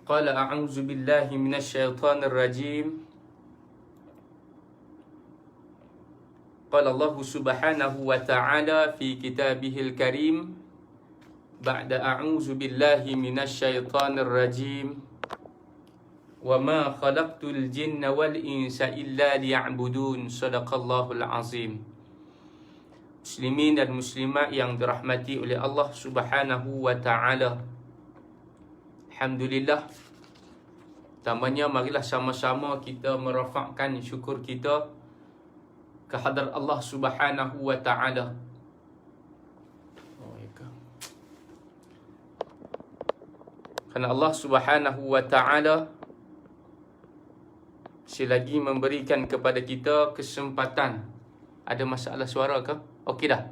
قال أعوذ بالله من الشيطان الرجيم. قال الله سبحانه وتعالى في كتابه الكريم بعد أعوذ بالله من الشيطان الرجيم وما خلقت الجن والإنس إلا ليعبدون. صدق الله العظيم. Muslimin dan muslimat yang dirahmati oleh Allah Subhanahu wa taala. Alhamdulillah. Pertamanya marilah sama-sama kita merafakkan syukur kita ke hadrat Allah Subhanahu wa taala. Kerana Allah Subhanahu wa taala selagi memberikan kepada kita kesempatan. Ada masalah suara ke? Okey dah.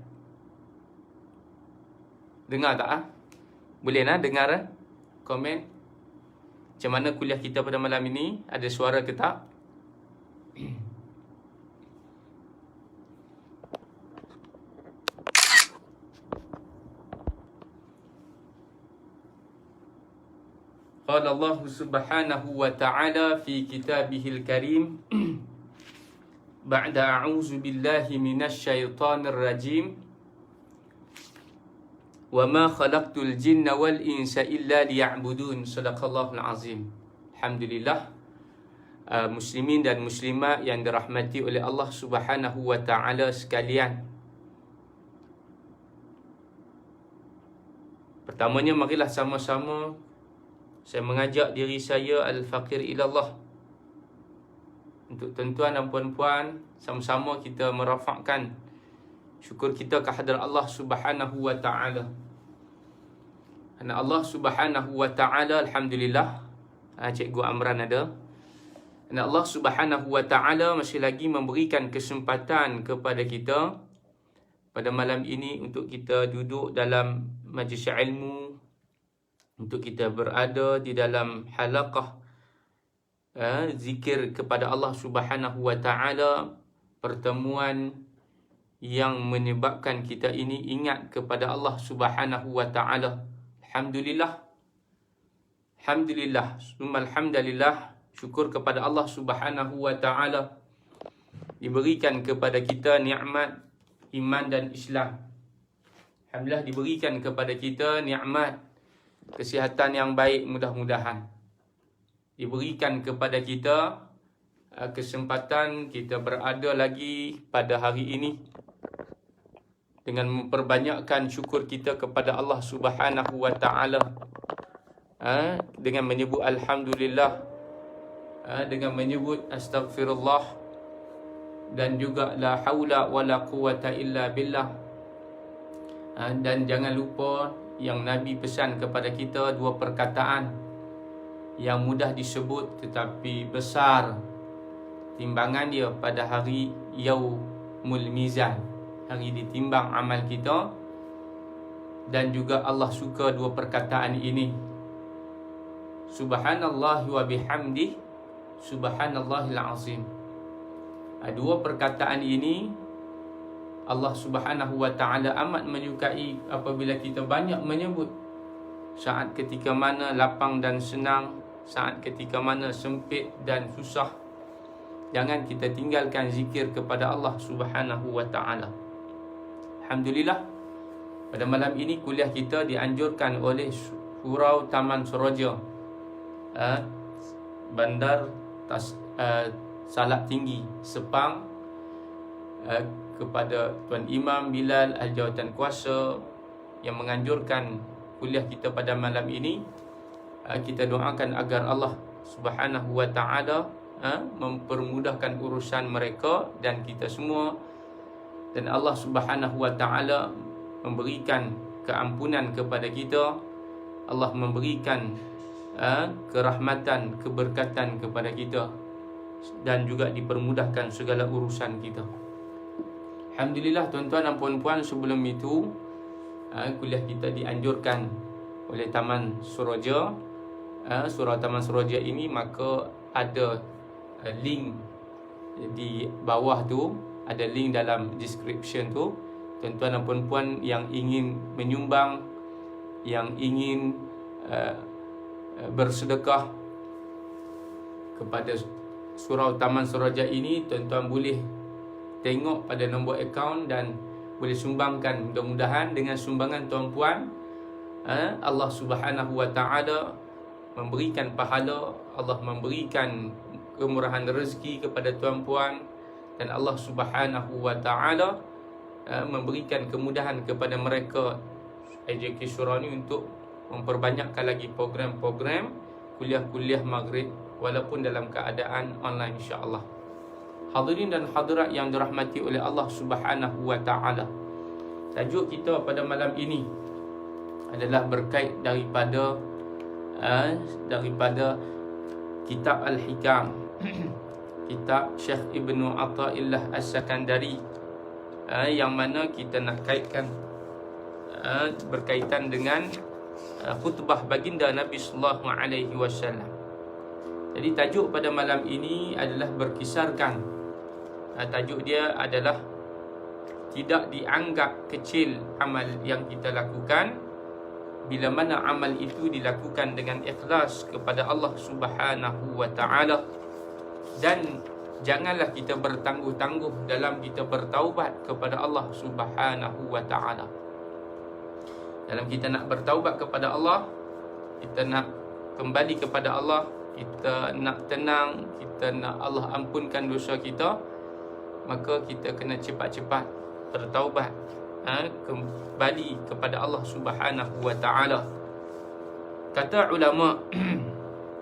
Dengar tak ah? Boleh nah dengar komen. Macam mana kuliah kita pada malam ini? Ada suara ke tak? Qala Allah Subhanahu wa ta'ala fi kitabihil karim ba'da a'udzu billahi minasy syaithanir rajim wa ma khalaqtul jinna wal insa illa liya'budun. Shadaqallahul azim. Alhamdulillah. Muslimin dan muslimat yang dirahmati oleh Allah Subhanahu wa taala sekalian. Pertamanya marilah sama-sama saya mengajak diri saya al-faqir ilallah. Untuk tuan-tuan dan puan-puan, sama-sama kita merafakkan syukur kita ke hadrat Allah Subhanahu wa taala. Kerana Allah Subhanahu wa taala, alhamdulillah, Cikgu Amran ada. Kerana Allah Subhanahu wa taala masih lagi memberikan kesempatan kepada kita pada malam ini untuk kita duduk dalam majlis ilmu, untuk kita berada di dalam halaqah zikir kepada Allah Subhanahu wa taala, pertemuan yang menyebabkan kita ini ingat kepada Allah Subhanahu wa taala. Alhamdulillah. Alhamdulillah. Summa alhamdulillah. Syukur kepada Allah Subhanahu wa taala diberikan kepada kita nikmat iman dan Islam. Alhamdulillah diberikan kepada kita nikmat kesihatan yang baik, mudah-mudahan diberikan kepada kita kesempatan kita berada lagi pada hari ini dengan memperbanyakkan syukur kita kepada Allah Subhanahu wa taala, dengan menyebut alhamdulillah, dengan menyebut astaghfirullah, dan juga la haula wala quwata illa billah. Dan jangan lupa yang Nabi pesan kepada kita dua perkataan yang mudah disebut tetapi besar timbangan dia pada hari Yaumul Mizan, hari ditimbang amal kita. Dan juga Allah suka dua perkataan ini, subhanallah wa bihamdih, subhanallahil azim. Dua perkataan ini Allah Subhanahu wa taala amat menyukai apabila kita banyak menyebut. Saat ketika mana lapang dan senang, saat ketika mana sempit dan susah, jangan kita tinggalkan zikir kepada Allah Subhanahu wa taala. Alhamdulillah, pada malam ini kuliah kita dianjurkan oleh Surau Taman Soroja, Bandar Salak Tinggi, Sepang, kepada Tuan Imam Bilal Al-Jawatan Kuasa yang menganjurkan kuliah kita pada malam ini. Kita doakan agar Allah Subhanahu wa taala mempermudahkan urusan mereka dan kita semua, dan Allah Subhanahu wa taala memberikan keampunan kepada kita, Allah memberikan kerahmatan, keberkatan kepada kita, dan juga dipermudahkan segala urusan kita. Alhamdulillah tuan-tuan dan puan-puan, sebelum itu kuliah kita dianjurkan oleh Taman Suroja, Surau Taman Suroja ini, maka ada link di bawah tu, ada link dalam description tu. Tuan-tuan dan puan-puan yang ingin menyumbang, yang ingin bersedekah kepada Surau Taman Suraja ini, tuan-tuan boleh tengok pada nombor akaun dan boleh sumbangkan. Mudah-mudahan dengan sumbangan tuan-puan, Allah Subhanahu Wa Taala memberikan pahala, Allah memberikan kemurahan rezeki kepada tuan-puan, dan Allah Subhanahu Wa Taala memberikan kemudahan kepada mereka AJK Shura ni untuk memperbanyakkan lagi program-program kuliah-kuliah maghrib walaupun dalam keadaan online, insya-Allah. Hadirin dan hadirat yang dirahmati oleh Allah Subhanahu Wa Taala, tajuk kita pada malam ini adalah berkait daripada kitab Al-Hikam, kitab Syekh Ibnu Athaillah As-Sakandari, yang mana kita nak kaitkan berkaitan dengan khutbah baginda Nabi sallallahu alaihi wasallam. Jadi tajuk pada malam ini adalah berkisarkan. Tajuk dia adalah tidak dianggap kecil amal yang kita lakukan bila mana amal itu dilakukan dengan ikhlas kepada Allah Subhanahu Wa Taala, dan janganlah kita bertangguh-tangguh dalam kita bertaubat kepada Allah Subhanahu Wa Taala. Dalam kita nak bertaubat kepada Allah, kita nak kembali kepada Allah, kita nak tenang, kita nak Allah ampunkan dosa kita, maka kita kena cepat-cepat bertaubat, kembali kepada Allah Subhanahu Wa Taala. Kata ulama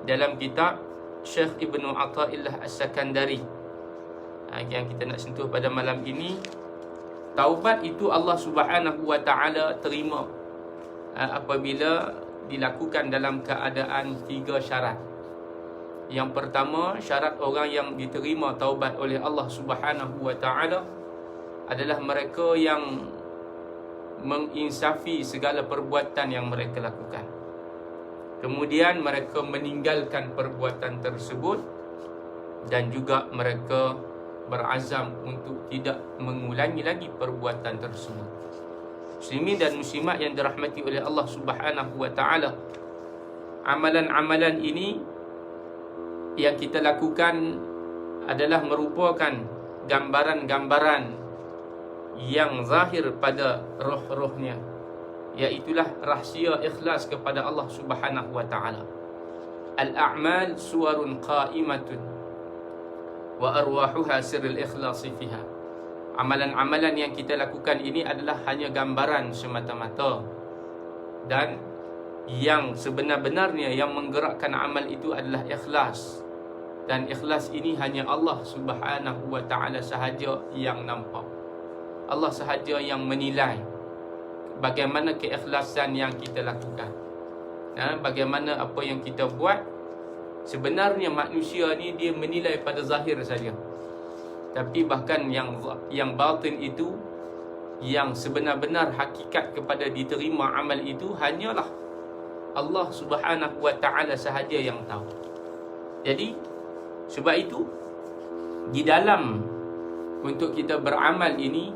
dalam kitab Syekh Ibnu Athaillah As-Sakandari yang kita nak sentuh pada malam ini, taubat itu Allah Subhanahu Wa Taala terima apabila dilakukan dalam keadaan 3 syarat. Yang pertama, syarat orang yang diterima taubat oleh Allah Subhanahu Wa Taala adalah mereka yang menginsafi segala perbuatan yang mereka lakukan. Kemudian mereka meninggalkan perbuatan tersebut, dan juga mereka berazam untuk tidak mengulangi lagi perbuatan tersebut. Muslimin dan muslimat yang dirahmati oleh Allah Subhanahu Wa Taala, amalan-amalan ini yang kita lakukan adalah merupakan gambaran-gambaran yang zahir pada roh-rohnya, iaitulah rahsia ikhlas kepada Allah Subhanahu Wa Taala. Al-a'mal suwarun qa'imatun wa arwahuha sirrul ikhlas fiha. Amalan-amalan yang kita lakukan ini adalah hanya gambaran semata-mata, dan yang sebenar-benarnya yang menggerakkan amal itu adalah ikhlas, dan ikhlas ini hanya Allah Subhanahu Wa Taala sahaja yang nampak. Allah sahaja yang menilai bagaimana keikhlasan yang kita lakukan, bagaimana apa yang kita buat. Sebenarnya manusia ni dia menilai pada zahir saja, tapi bahkan yang batin itu, yang sebenar-benar hakikat kepada diterima amal itu, hanyalah Allah Subhanahu Wa Taala sahaja yang tahu. Jadi sebab itu di dalam untuk kita beramal ini,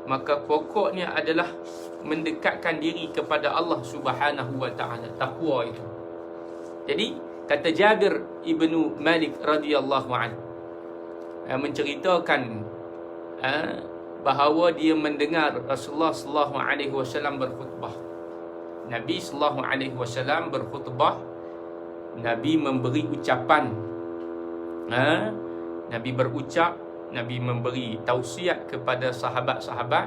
maka pokoknya adalah mendekatkan diri kepada Allah Subhanahu Wa Taala, takwa itu. Jadi kata Jabir ibnu Malik radhiyallahu anhu menceritakan bahawa dia mendengar Rasulullah sallallahu alaihi wasallam berkhutbah. Nabi sallallahu alaihi wasallam berkhutbah, Nabi memberi ucapan, Nabi berucap, Nabi memberi tausiat kepada sahabat-sahabat.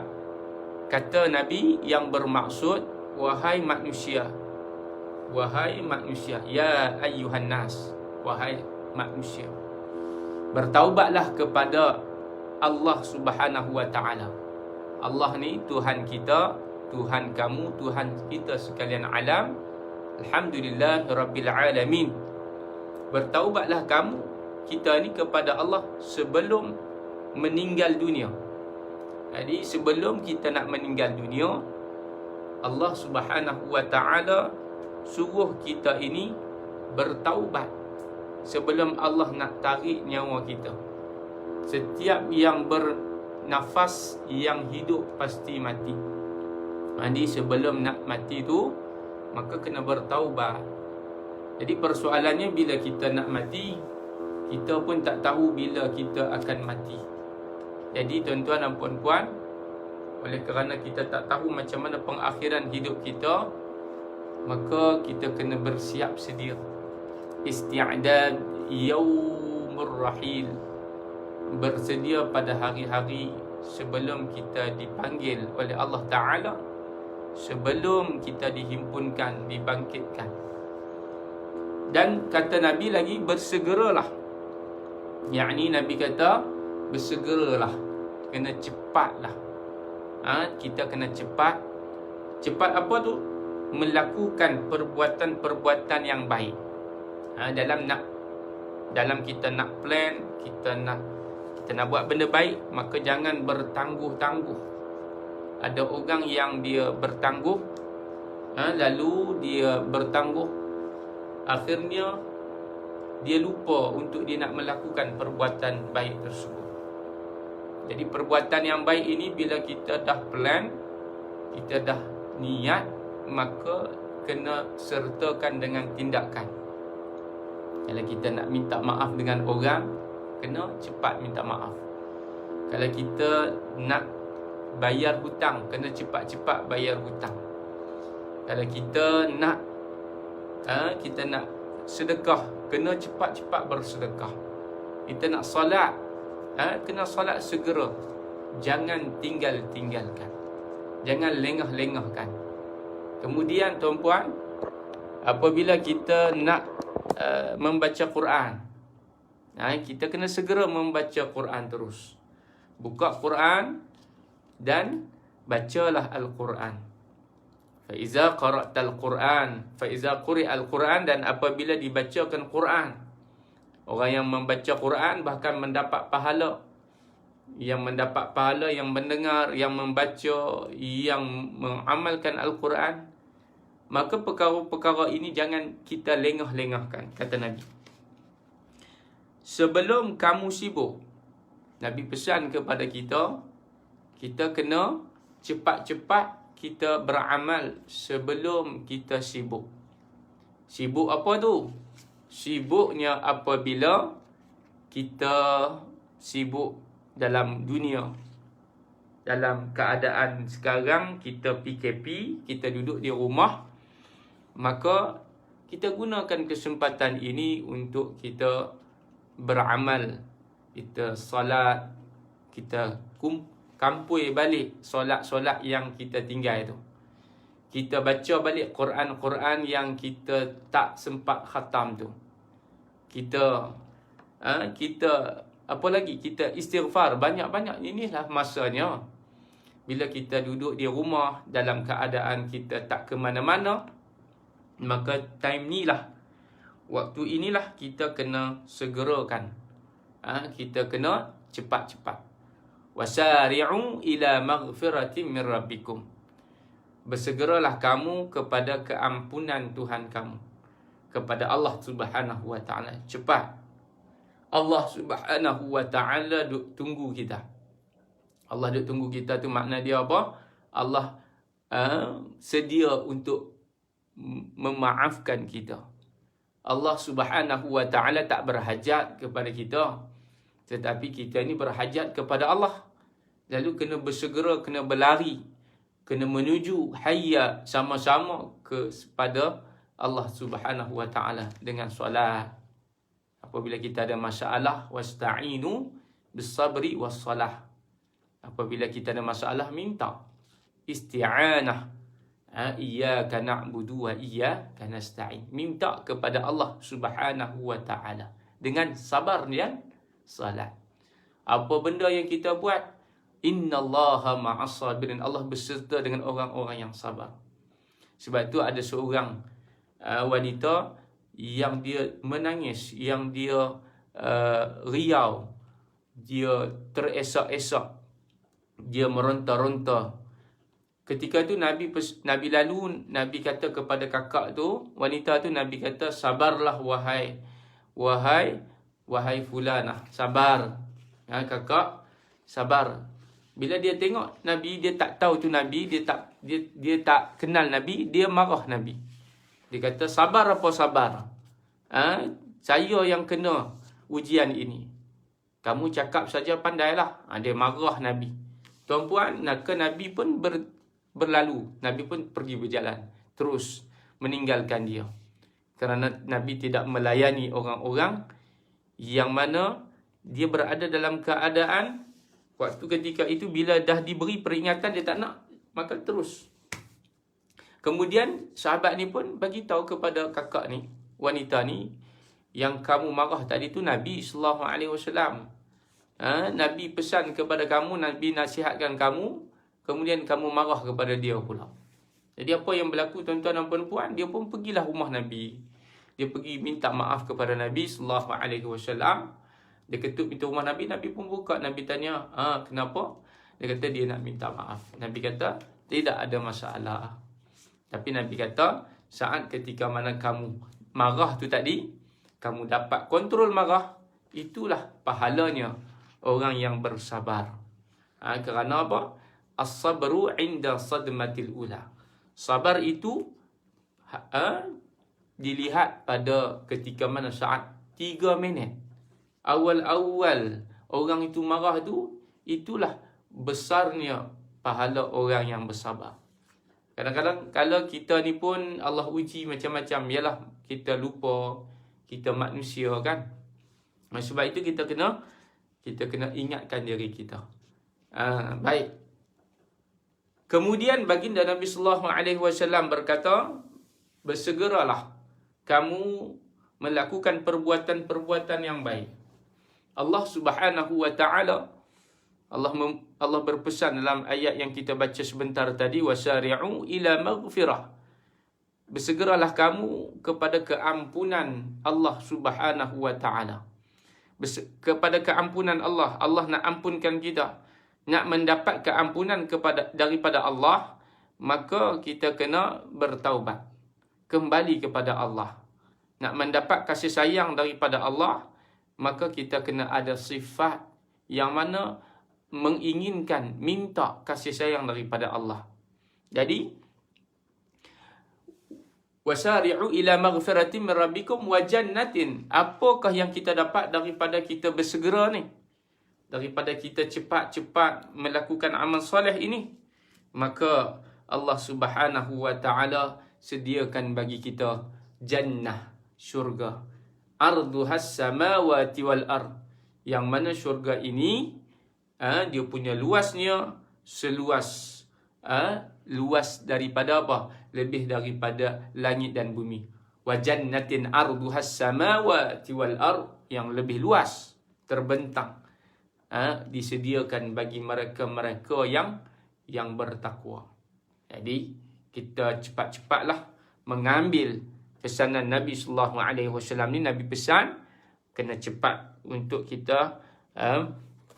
Kata Nabi yang bermaksud, wahai manusia, ya ayyuhan nas, wahai manusia, bertaubatlah kepada Allah Subhanahu Wa Taala. Allah ni Tuhan kita, Tuhan kamu, Tuhan kita sekalian alam. Alhamdulillah Rabbil Alamin. Bertaubatlah kamu, kita ni, kepada Allah sebelum meninggal dunia. Jadi sebelum kita nak meninggal dunia, Allah Subhanahu Wa Taala suruh kita ini bertaubat sebelum Allah nak tarik nyawa kita. Setiap yang bernafas, yang hidup pasti mati. Jadi sebelum nak mati tu, maka kena bertaubat. Jadi persoalannya bila kita nak mati, kita pun tak tahu bila kita akan mati. Jadi tuan-tuan dan puan-puan, oleh kerana kita tak tahu macam mana pengakhiran hidup kita, maka kita kena bersiap sedia. Isti'dad yaumur rahil, bersedia pada hari-hari sebelum kita dipanggil oleh Allah Ta'ala, sebelum kita dihimpunkan, dibangkitkan. Dan kata Nabi lagi, bersegeralah. Yakni Nabi kata bersegeralah, kena cepatlah. Kita kena cepat. Cepat apa tu? Melakukan perbuatan-perbuatan yang baik. Dalam kita nak plan, kita nak buat benda baik, maka jangan bertangguh-tangguh. Ada orang yang dia bertangguh, lalu dia bertangguh, akhirnya dia lupa untuk dia nak melakukan perbuatan baik tersebut. Jadi perbuatan yang baik ini bila kita dah plan, kita dah niat, maka kena sertakan dengan tindakan. Kalau kita nak minta maaf dengan orang, kena cepat minta maaf. Kalau kita nak bayar hutang, kena cepat-cepat bayar hutang. Kalau kita nak sedekah, kena cepat-cepat bersedekah. Kita nak solat, kena solat segera. Jangan tinggalkan. Jangan lengah-lengahkan. Kemudian tuan-puan, apabila kita nak membaca Quran, kita kena segera membaca Quran terus. Buka Quran dan bacalah Al-Quran. Faiza qara'tal Quran, faiza quri'al Quran, dan apabila dibacakan Quran, orang yang membaca Quran bahkan mendapat pahala. Yang mendapat pahala yang mendengar, yang membaca, yang mengamalkan Al-Quran. Maka perkara-perkara ini jangan kita lengah-lengahkan, kata Nabi. Sebelum kamu sibuk, Nabi pesan kepada kita, kita kena cepat-cepat kita beramal sebelum kita sibuk. Sibuk apa tu? Sibuknya apabila kita sibuk dalam dunia. Dalam keadaan sekarang kita PKP, kita duduk di rumah, maka kita gunakan kesempatan ini untuk kita beramal. Kita solat, kita kampui balik solat-solat yang kita tinggal tu. Kita baca balik Quran-Quran yang kita tak sempat khatam tu. Kita apa lagi? Kita istighfar banyak-banyak. Inilah masanya. Bila kita duduk di rumah dalam keadaan kita tak ke mana-mana, maka time ni lah, waktu inilah kita kena segerakan. Kita kena cepat-cepat. Wasari'u ila maghfiratin min rabbikum. Bersegeralah kamu kepada keampunan Tuhan kamu, kepada Allah Subhanahu wa taala. Cepat. Allah Subhanahu wa taala duk tunggu kita. Allah duk tunggu kita tu makna dia apa? Allah sedia untuk memaafkan kita. Allah Subhanahu wa taala tak berhajat kepada kita, tetapi kita ni berhajat kepada Allah. Lalu kena bersegera, kena berlari, kena menuju hayya sama-sama kepada Allah Subhanahu wa taala dengan solat. Apabila kita ada masalah, wasta'inu bis-sabri was-salah. Apabila kita ada masalah, minta isti'anah. Iyyaka na'budu wa iyyaka nasta'in. Minta kepada Allah Subhanahu wa taala dengan sabar dan salat. Apa benda yang kita buat, innallaha ma'as sabirin. Allah berserta dengan orang-orang yang sabar. Sebab tu ada seorang wanita yang dia menangis, yang dia riau, dia teresak-esak, dia meronta-ronta. Ketika tu Nabi kata kepada kakak tu, wanita tu, Nabi kata, sabarlah wahai fulanah, sabar. Kakak, sabar. Bila dia tengok Nabi, dia tak tahu tu Nabi, dia tak kenal Nabi, dia marah Nabi. Dia kata, sabar apa sabar? saya yang kena ujian ini. Kamu cakap saja pandailah. Dia marah Nabi. Tuan-puan, maka Nabi pun berlalu. Nabi pun pergi berjalan. Terus meninggalkan dia. Kerana Nabi tidak melayani orang-orang yang mana dia berada dalam keadaan waktu ketika itu bila dah diberi peringatan dia tak nak, maka terus. Kemudian sahabat ni pun bagi tahu kepada kakak ni, wanita ni, yang kamu marah tadi tu Nabi SAW. Nabi pesan kepada kamu, Nabi nasihatkan kamu, kemudian kamu marah kepada dia pula. Jadi apa yang berlaku tuan-tuan dan puan-puan, dia pun pergilah rumah Nabi. Dia pergi minta maaf kepada Nabi SAW. Dia ketuk pintu rumah Nabi, Nabi pun buka. Nabi tanya, kenapa? Dia kata dia nak minta maaf. Nabi kata, tidak ada masalah. Tapi Nabi kata, saat ketika mana kamu marah tu tadi, kamu dapat kontrol marah, itulah pahalanya orang yang bersabar. Kerana apa? As-sabru inda sadmatil ula. Sabar itu dilihat pada ketika mana saat 3 minit. Awal-awal orang itu marah tu, itulah besarnya pahala orang yang bersabar. Kadang-kadang kalau kita ni pun Allah uji macam-macam, yalah kita lupa, kita manusia kan. Sebab itu kita kena ingatkan diri kita. Baik. Kemudian baginda Nabi sallallahu alaihi wasallam berkata, bersegeralah kamu melakukan perbuatan-perbuatan yang baik. Allah Subhanahu wa taala Allah berpesan dalam ayat yang kita baca sebentar tadi, wasari'u ila maghfirah. Bersegeralah kamu kepada keampunan Allah Subhanahu wa taala. Kepada keampunan Allah. Allah nak ampunkan kita. Nak mendapat keampunan daripada Allah, maka kita kena bertaubat. Kembali kepada Allah. Nak mendapat kasih sayang daripada Allah, maka kita kena ada sifat yang mana menginginkan, minta kasih sayang daripada Allah. Jadi, wasari'u ila maghfiratin min rabbikum wa jannatin. Apakah yang kita dapat daripada kita bersegera ni? Daripada kita cepat-cepat melakukan amal soleh ini? Maka Allah Subhanahu wa taala sediakan bagi kita jannah, syurga. Arduhas samawati wal ard. Yang mana syurga ini dia punya luasnya seluas luas daripada apa? Lebih daripada langit dan bumi. Wa jannatin arduhas samawati wal ard, yang lebih luas, terbentang, disediakan bagi mereka-mereka yang bertakwa. Jadi kita cepat-cepatlah mengambil pesanan Nabi sallallahu alaihi wasallam ni. Nabi pesan kena cepat untuk kita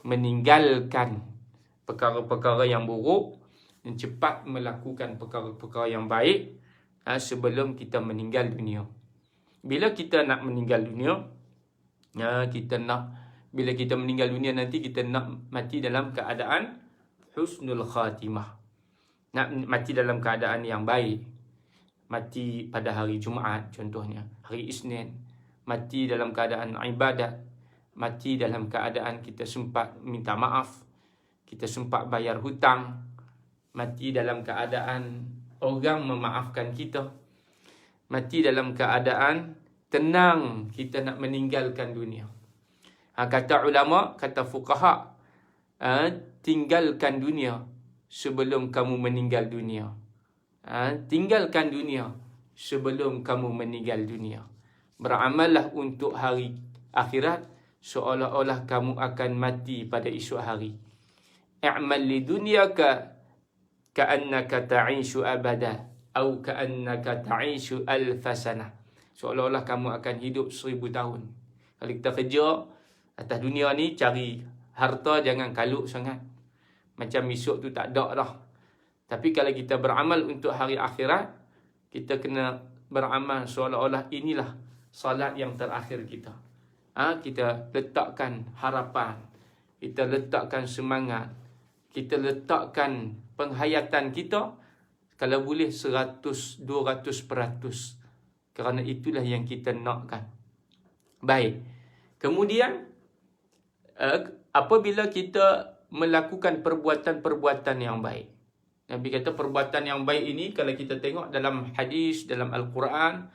meninggalkan perkara-perkara yang buruk dan cepat melakukan perkara-perkara yang baik sebelum kita meninggal dunia. Bila kita nak meninggal dunia, bila kita meninggal dunia nanti kita nak mati dalam keadaan husnul khatimah. Nak mati dalam keadaan yang baik. Mati pada hari Jumaat contohnya, hari Isnin. Mati dalam keadaan ibadat. Mati dalam keadaan kita sempat minta maaf, kita sempat bayar hutang. Mati dalam keadaan orang memaafkan kita. Mati dalam keadaan tenang kita nak meninggalkan dunia. Kata ulama, kata fuqaha, tinggalkan dunia sebelum kamu meninggal dunia. Tinggalkan dunia sebelum kamu meninggal dunia. Beramallah untuk hari akhirat seolah-olah kamu akan mati pada esok hari. I'mal li dunyaka ka'annaka ta'ishu abada atau ka'annaka ta'ishu alf sanah. Seolah-olah kamu akan hidup 1000 tahun. Kalau kita kerja atas dunia ni, cari harta jangan kalut sangat. Macam esok tu tak ada dah. Tapi kalau kita beramal untuk hari akhirat, kita kena beramal seolah-olah inilah salat yang terakhir kita. Kita letakkan harapan, kita letakkan semangat, kita letakkan penghayatan kita, kalau boleh 100-200%. Kerana itulah yang kita nakkan. Baik. Kemudian apabila kita melakukan perbuatan-perbuatan yang baik. Nabi kata perbuatan yang baik ini kalau kita tengok dalam hadis, dalam Al-Quran,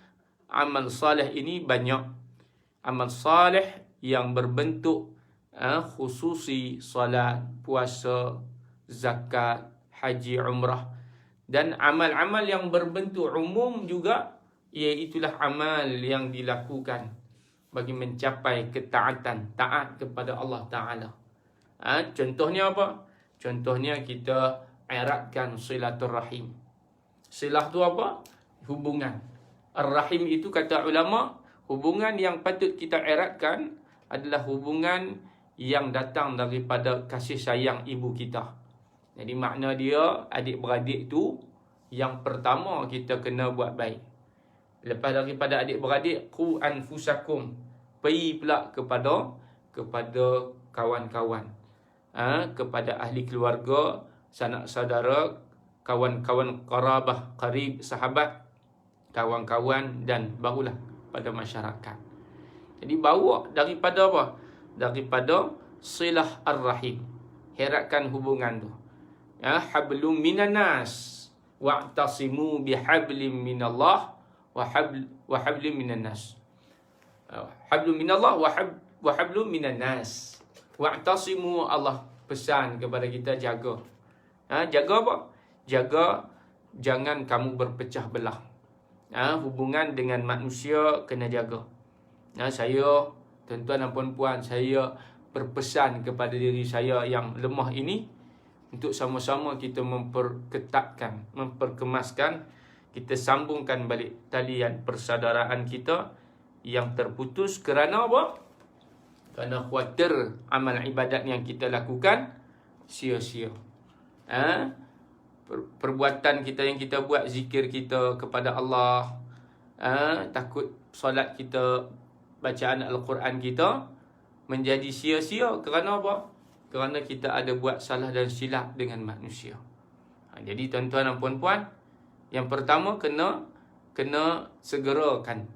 amal salih ini banyak. Amal salih yang berbentuk khususi salat, puasa, zakat, haji, umrah. Dan amal-amal yang berbentuk umum juga, iaitulah amal yang dilakukan bagi mencapai ketaatan, taat kepada Allah Ta'ala. Contohnya apa? Contohnya kita eratkan silaturrahim. Silah tu apa? Hubungan. Ar-rahim itu kata ulama, hubungan yang patut kita eratkan adalah hubungan yang datang daripada kasih sayang ibu kita. Jadi makna dia, adik-beradik tu yang pertama kita kena buat baik. Lepas daripada adik-beradik, qu anfusakum, pergi pula kepada kawan-kawan, kepada ahli keluarga, sanak saudara, kawan-kawan qarabah, qarib, sahabat, kawan-kawan, dan barulah pada masyarakat. Jadi bawa daripada apa? Daripada silah ar-rahim, eratkan hubungan tu. Hablum minan nas wa'tasimu bihablim minallah wa hablim minan nas. Hablum minallah wa hablum minan nas. Wa'tasimu, Allah pesan kepada kita jaga. Jaga apa? Jaga jangan kamu berpecah belah. Hubungan dengan manusia kena jaga. Saya, tuan-tuan dan puan-puan, saya berpesan kepada diri saya yang lemah ini untuk sama-sama kita memperketatkan, memperkemaskan, kita sambungkan balik talian persaudaraan kita yang terputus kerana apa? Kerana khawatir amal ibadat yang kita lakukan sia-sia. Perbuatan kita yang kita buat, zikir kita kepada Allah, takut solat kita, bacaan Al-Quran kita menjadi sia-sia kerana apa? Kerana kita ada buat salah dan silap dengan manusia. Jadi tuan-tuan dan puan-puan, yang pertama kena segerakan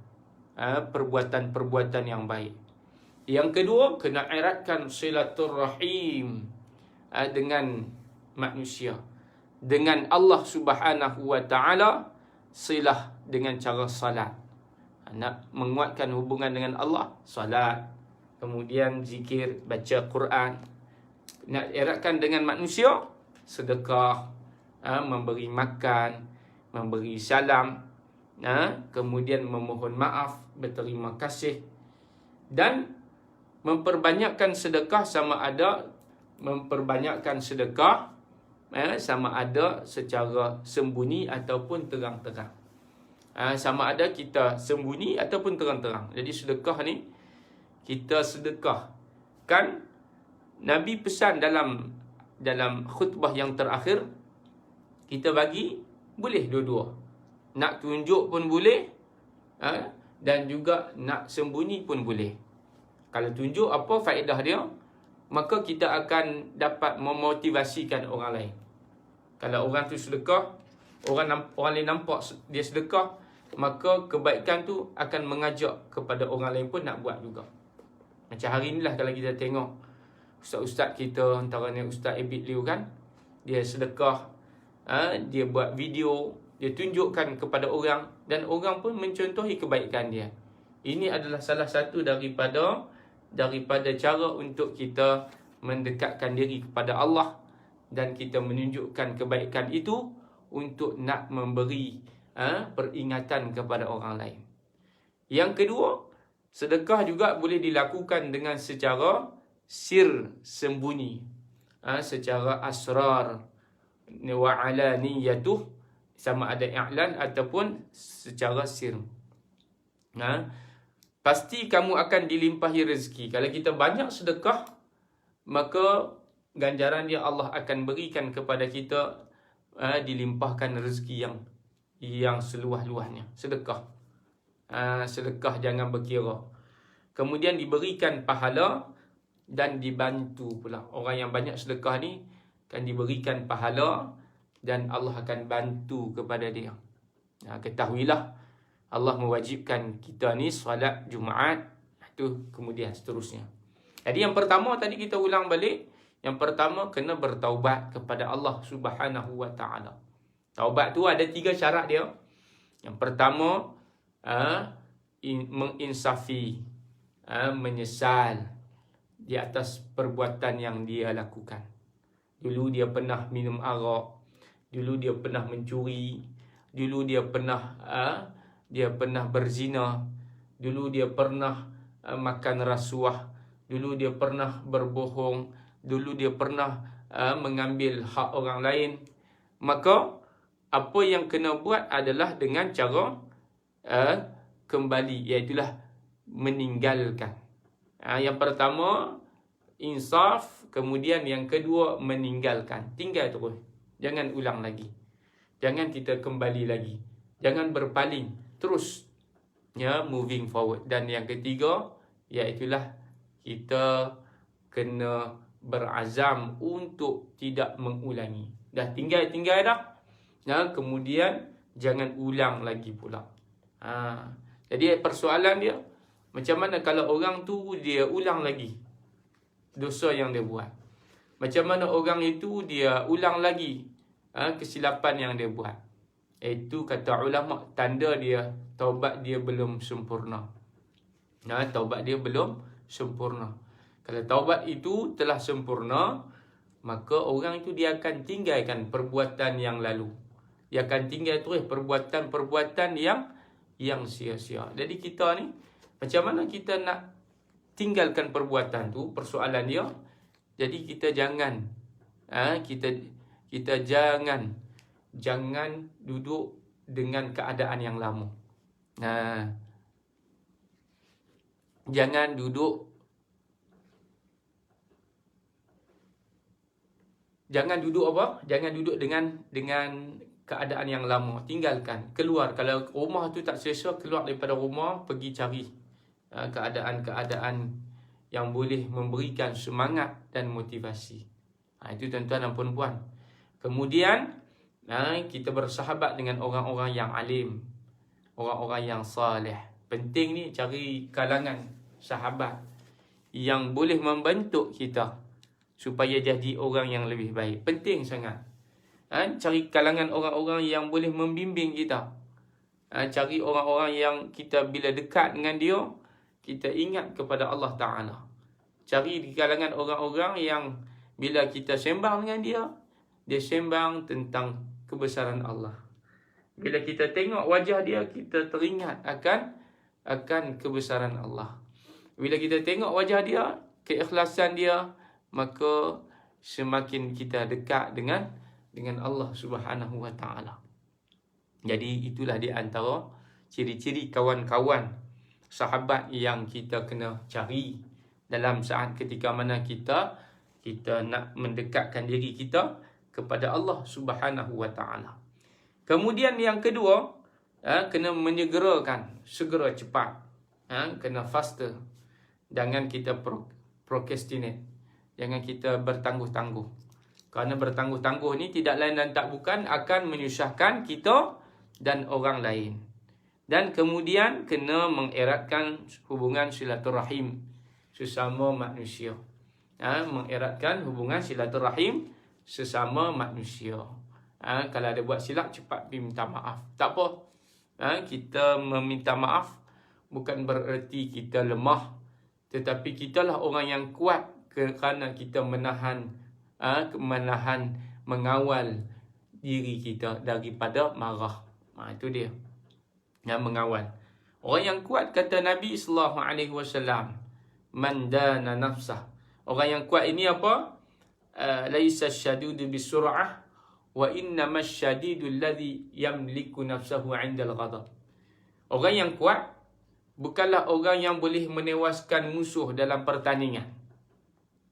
perbuatan-perbuatan yang baik. Yang kedua, kena eratkan silaturrahim dengan manusia. Dengan Allah Subhanahu wa Ta'ala, silah dengan cara salat. Nak menguatkan hubungan dengan Allah, salat. Kemudian zikir, baca Quran. Nak eratkan dengan manusia, sedekah, memberi makan, memberi salam, kemudian memohon maaf, berterima kasih, dan memperbanyakkan sedekah sama ada sama ada secara sembunyi ataupun terang-terang. Sama ada kita sembunyi ataupun terang-terang. Jadi sedekah ni, kita sedekah. Kan Nabi pesan dalam khutbah yang terakhir, kita bagi boleh dua-dua. Nak tunjuk pun boleh, dan juga nak sembunyi pun boleh. Kalau tunjuk, apa faedah dia? Maka kita akan dapat memotivasikan orang lain. Kalau orang tu sedekah, orang lain nampak dia sedekah, maka kebaikan tu akan mengajak kepada orang lain pun nak buat juga. Macam hari inilah kalau kita tengok ustaz-ustaz kita, antaranya Ustaz Abid Liu kan, dia sedekah, dia buat video, dia tunjukkan kepada orang, dan orang pun mencontohi kebaikan dia. Ini adalah salah satu daripada cara untuk kita mendekatkan diri kepada Allah, dan kita menunjukkan kebaikan itu untuk nak memberi peringatan kepada orang lain. Yang kedua, sedekah juga boleh dilakukan dengan secara sir, sembunyi, secara asrar wa alaniyatuh, sama ada i'lan ataupun secara sir. Pasti kamu akan dilimpahi rezeki. Kalau kita banyak sedekah, maka ganjaran dia Allah akan berikan kepada kita, dilimpahkan rezeki yang seluas-luasnya. Sedekah. Sedekah jangan berkira. Kemudian diberikan pahala dan dibantu pula. Orang yang banyak sedekah ni akan diberikan pahala dan Allah akan bantu kepada dia. Ketahuilah, Allah mewajibkan kita ni solat Jumaat Tu kemudian seterusnya. Jadi yang pertama tadi kita ulang balik, yang pertama kena bertaubat kepada Allah Subhanahu wa taala. Taubat tu ada 3 syarat dia. Yang pertama menginsafi, menyesal di atas perbuatan yang dia lakukan. Dulu dia pernah minum arak, dulu dia pernah mencuri, dulu dia pernah berzina, dulu dia pernah makan rasuah, dulu dia pernah berbohong, dulu dia pernah mengambil hak orang lain. Maka apa yang kena buat adalah dengan cara kembali, iaitulah meninggalkan. Yang pertama insaf, kemudian yang kedua meninggalkan. Tinggal terus, jangan ulang lagi, jangan kita kembali lagi, jangan berpaling, terus moving forward. Dan yang ketiga iaitulah kita kena berazam untuk tidak mengulangi. Dah tinggal dah, kemudian jangan ulang lagi pula. Jadi persoalan dia, macam mana kalau orang tu dia ulang lagi dosa yang dia buat? Macam mana orang itu dia ulang lagi kesilapan yang dia buat? Itu kata ulama, tanda dia taubat dia belum sempurna. Taubat dia belum sempurna. Kalau taubat itu telah sempurna, maka orang itu dia akan tinggalkan perbuatan yang lalu. Dia akan tinggal terus perbuatan-perbuatan yang sia-sia. Jadi kita ni, macam mana kita nak tinggalkan perbuatan tu, persoalan dia. Jadi kita jangan kita jangan duduk dengan keadaan yang lama. Jangan duduk dengan keadaan yang lama. Tinggalkan, keluar. Kalau rumah tu tak selesa, keluar daripada rumah, pergi cari keadaan-keadaan yang boleh memberikan semangat dan motivasi. Itu tuan-tuan dan puan-puan. Kemudian kita bersahabat dengan orang-orang yang alim, orang-orang yang saleh. Penting ni cari kalangan sahabat yang boleh membentuk kita supaya jadi orang yang lebih baik. Penting sangat. Cari kalangan orang-orang yang boleh membimbing kita. Cari orang-orang yang kita bila dekat dengan dia, kita ingat kepada Allah Ta'ala. Cari di kalangan orang-orang yang bila kita sembang dengan dia, dia sembang tentang kebesaran Allah. Bila kita tengok wajah dia, kita teringat akan kebesaran Allah. Bila kita tengok wajah dia, keikhlasan dia, maka semakin kita dekat dengan Allah Subhanahu wa taala. Jadi itulah di antara ciri-ciri kawan-kawan sahabat yang kita kena cari dalam saat ketika mana kita nak mendekatkan diri kita kepada Allah Subhanahu wa taala. Kemudian yang kedua, kena menyegerakan, segera cepat. Kena faster. Jangan kita procrastinate. Jangan kita bertangguh-tangguh. Kerana bertangguh-tangguh ni tidak lain dan tak bukan akan menyusahkan kita dan orang lain. Dan kemudian kena mengeratkan hubungan silaturahim sesama manusia. Mengeratkan hubungan silaturahim sesama manusia. Kalau ada buat silap, cepat pergi minta maaf. Tak apa. Kita meminta maaf bukan bererti kita lemah, tetapi kitalah orang yang kuat kerana kita menahan, mengawal diri kita daripada marah. Itu dia. Yang mengawal. Orang yang kuat, kata Nabi SAW, man dana nafsah. Orang yang kuat ini apa? Laisa syadudu bisur'ah wa innama syadidu alladhi yamliku nafsahu 'indal ghadab. Orang yang kuat bukanlah orang yang boleh menewaskan musuh dalam pertandingan.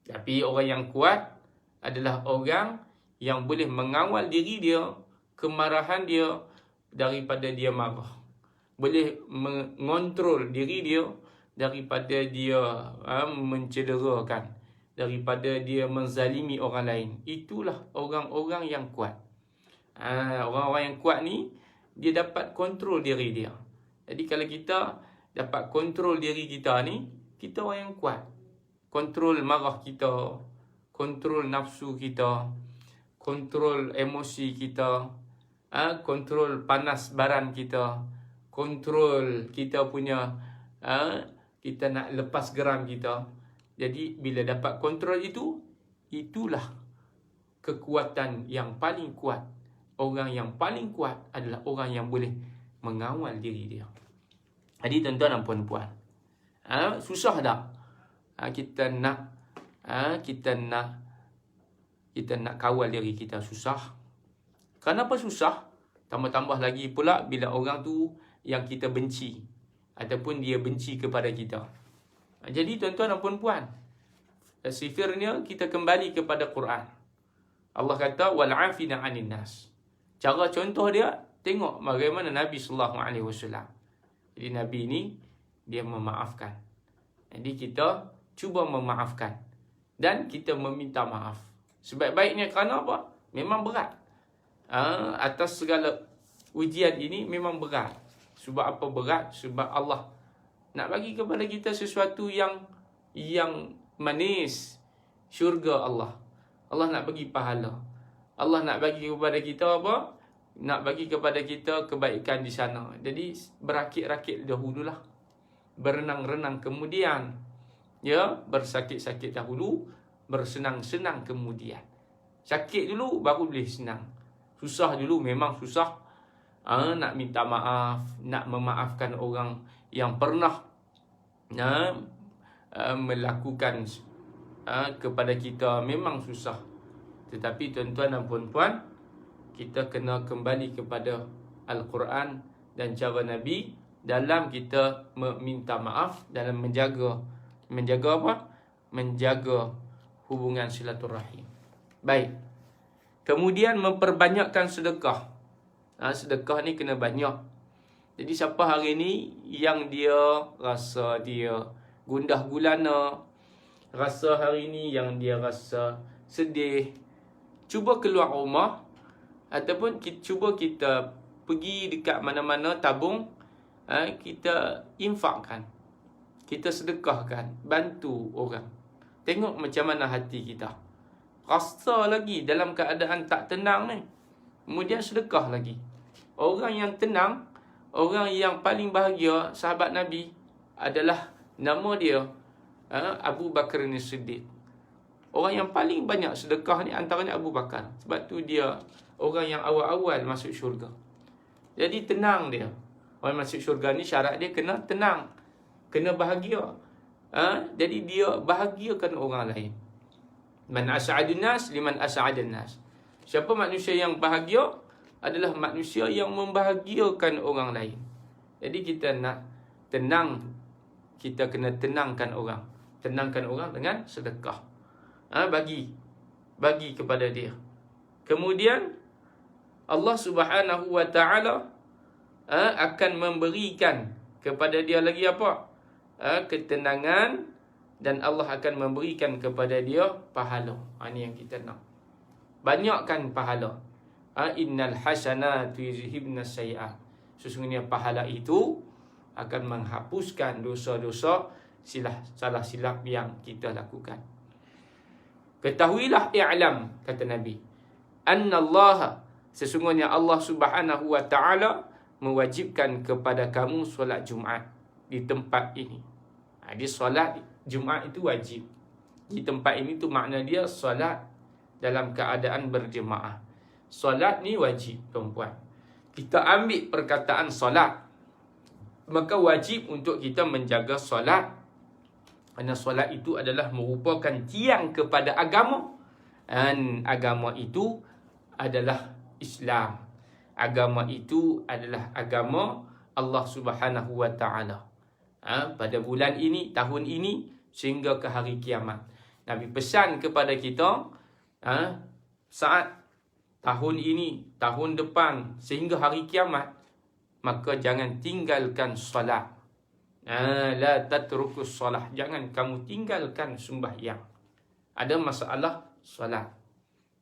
Tapi orang yang kuat adalah orang yang boleh mengawal diri dia, kemarahan dia daripada dia marah. Boleh mengontrol diri dia daripada dia mencederakan, daripada dia menzalimi orang lain. Itulah orang-orang yang kuat. Orang-orang yang kuat ni, dia dapat kontrol diri dia. Jadi kalau kita dapat kontrol diri kita ni, kita orang yang kuat. Kontrol marah kita, kontrol nafsu kita, kontrol emosi kita, kontrol panas baran kita, kontrol kita punya kita nak lepas geram kita. Jadi bila dapat kontrol itu, itulah kekuatan yang paling kuat. Orang yang paling kuat adalah orang yang boleh mengawal diri dia. Jadi tuan-tuan dan puan-puan, susah tak kita nak kawal diri kita? Susah. Kenapa susah? Tambah-tambah lagi pula bila orang tu yang kita benci ataupun dia benci kepada kita. Jadi tuan-tuan dan puan-puan, sifirnya kita kembali kepada Quran. Allah kata wal 'afina 'anil nas. Cara contoh dia, tengok bagaimana Nabi sallallahu alaihi wasallam. Jadi Nabi ni dia memaafkan. Jadi kita cuba memaafkan dan kita meminta maaf. Sebaik-baiknya kerana apa? Memang berat. Atas segala ujian ini memang berat. Sebab apa berat? Sebab Allah nak bagi kepada kita sesuatu yang manis, syurga Allah. Allah nak bagi pahala. Allah nak bagi kepada kita apa? Nak bagi kepada kita kebaikan di sana. Jadi berakit-rakit dahululah. Berenang-renang kemudian. Ya, bersakit-sakit dahulu, bersenang-senang kemudian. Sakit dulu baru boleh senang. Susah dulu memang susah. Nak minta maaf, nak memaafkan orang yang pernah melakukan kepada kita memang susah. Tetapi tuan-tuan dan puan-puan, kita kena kembali kepada Al-Quran dan cara Nabi dalam kita meminta maaf, dalam menjaga apa? Menjaga hubungan silaturahim. Baik. Kemudian memperbanyakkan sedekah. Sedekah ni kena banyak. Jadi siapa hari ni yang dia rasa dia gundah gulana, rasa hari ni yang dia rasa sedih, cuba keluar rumah ataupun cuba kita pergi dekat mana-mana tabung, kita infakkan, kita sedekahkan, bantu orang. Tengok macam mana hati kita. Rasa lagi dalam keadaan tak tenang ni, kemudian sedekah lagi. Orang yang tenang, orang yang paling bahagia, sahabat Nabi adalah nama dia Abu Bakar As-Siddiq. Orang yang paling banyak sedekah ni antaranya Abu Bakar. Sebab tu dia orang yang awal-awal masuk syurga. Jadi tenang dia. Orang masuk syurga ni syarat dia kena tenang, kena bahagia. Jadi dia bahagiakan orang lain. Man as'adun nas liman as'adan nas. Siapa manusia yang bahagia adalah manusia yang membahagiakan orang lain. Jadi kita nak tenang, kita kena tenangkan orang. Tenangkan orang dengan sedekah. Bagi kepada dia. Kemudian Allah Subhanahu wa taala akan memberikan kepada dia lagi apa? Ketenangan, dan Allah akan memberikan kepada dia pahala. Ini yang kita nak. Banyakkan pahala. Innal hasanatu yuzhibna sayyi'at. Sesungguhnya pahala itu akan menghapuskan dosa-dosa salah silap yang kita lakukan. Ketahuilah, i'lam, kata Nabi, annallaha, sesungguhnya Allah Subhanahu wa taala mewajibkan kepada kamu solat Jumaat di tempat ini. Jadi solat Jumaat itu wajib. Di tempat ini tu makna dia solat dalam keadaan berjemaah. Solat ni wajib, tuan-puan. Kita ambil perkataan solat, maka wajib untuk kita menjaga solat. Kerana solat itu adalah merupakan tiang kepada agama. Dan agama itu adalah Islam. Agama itu adalah agama Allah Subhanahu wa taala. Pada bulan ini, tahun ini, sehingga ke hari kiamat. Nabi pesan kepada kita, saat tahun ini, tahun depan, sehingga hari kiamat, maka jangan tinggalkan solat. La tatrukus solah. Jangan kamu tinggalkan sembahyang. Ada masalah, solat.